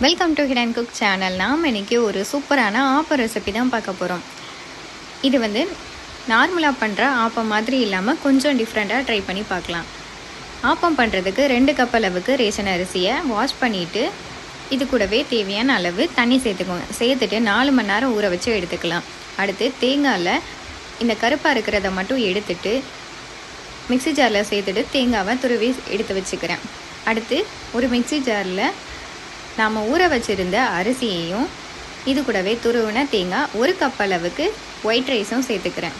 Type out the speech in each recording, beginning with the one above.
Welcome to hidden cook channel. நாம் இன்றைக்கி ஒரு சூப்பரான ஆப்பம் ரெசிபி தான் பார்க்க போகிறோம். இது நார்மலாக பண்ணுற ஆப்பம் மாதிரி இல்லாமல் கொஞ்சம் டிஃப்ரெண்ட்டாக ட்ரை பண்ணி பார்க்கலாம். ஆப்பம் பண்ணுறதுக்கு 2 கப் அளவுக்கு ரேஷன் அரிசியை வாஷ் பண்ணிவிட்டு இது கூடவே தேவையான அளவு தண்ணி சேர்த்துக்கோங்க. சேர்த்துட்டு 4 மணி நேரம் ஊற வச்சு எடுத்துக்கலாம். அடுத்து தேங்காயில் இந்த கருப்பாக இருக்கிறத மட்டும் எடுத்துட்டு மிக்ஸி ஜாரில் சேர்த்துட்டு தேங்காவை துருவி எடுத்து வச்சுக்கிறேன். அடுத்து ஒரு மிக்ஸி ஜாரில் நாம் ஊற வச்சுருந்த அரிசியையும் இது கூடவே துருவின தேங்காய் 1 கப் அளவுக்கு ஒயிட் ரைஸும் சேர்த்துக்கிறேன்.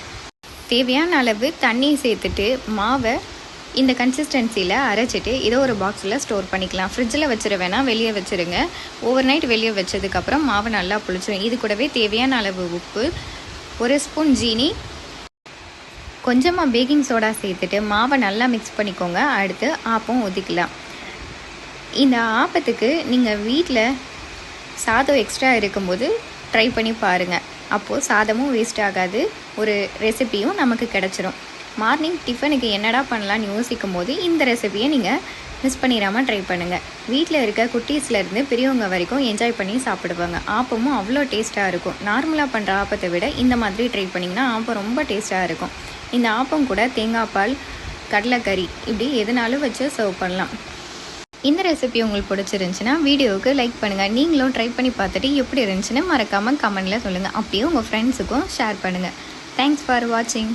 தேவையான அளவு தண்ணி சேர்த்துட்டு மாவை இந்த கன்சிஸ்டன்சியில் அரைச்சிட்டு இதை ஒரு பாக்ஸில் ஸ்டோர் பண்ணிக்கலாம். ஃப்ரிட்ஜில் வச்சுரு வேணால் வெளியே வச்சுருங்க. ஓவர் நைட் வெளியே வச்சதுக்கப்புறம் மாவு நல்லா புளிச்சிடும். இது கூடவே தேவையான அளவு உப்பு, 1 ஸ்பூன் ஜீனி, கொஞ்சமாக பேக்கிங் சோடா சேர்த்துட்டு மாவை நல்லா மிக்ஸ் பண்ணிக்கோங்க. அடுத்து ஆப்பம் ஊற்றிக்கலாம். இந்த ஆப்பத்துக்கு நீங்கள் வீட்டில் சாதம் எக்ஸ்ட்ரா இருக்கும்போது ட்ரை பண்ணி பாருங்கள். அப்போது சாதமும் வேஸ்ட் ஆகாது, ஒரு ரெசிபியும் நமக்கு கிடச்சிரும். மார்னிங் டிஃபனுக்கு என்னடா பண்ணலான்னு யோசிக்கும் போது இந்த ரெசிபியை நீங்கள் மிஸ் பண்ணிடாமல் ட்ரை பண்ணுங்கள். வீட்டில் இருக்க குட்டீஸ்லேருந்து பெரியவங்க வரைக்கும் என்ஜாய் பண்ணி சாப்பிடுவாங்க. ஆப்பமும் அவ்வளோ டேஸ்ட்டாக இருக்கும். நார்மலாக பண்ணுற ஆப்பத்தை விட இந்த மாதிரி ட்ரை பண்ணிங்கன்னா ஆப்பம் ரொம்ப டேஸ்ட்டாக இருக்கும். இந்த ஆப்பம் கூட தேங்காய் பால், கடலைக்கறி இப்படி எதுனாலும் வச்சு சர்வ் பண்ணலாம். இந்த ரெசிபி உங்களுக்கு பிடிச்சிருந்துச்சுன்னா வீடியோவுக்கு லைக் பண்ணுங்கள். நீங்களும் ட்ரை பண்ணி பார்த்துட்டு எப்படி இருந்துச்சுன்னு மறக்காமல் கமெண்டில் சொல்லுங்கள். அப்படியே உங்கள் ஃப்ரெண்ட்ஸுக்கும் ஷேர் பண்ணுங்கள். தேங்க்ஸ் ஃபார் வாட்சிங்.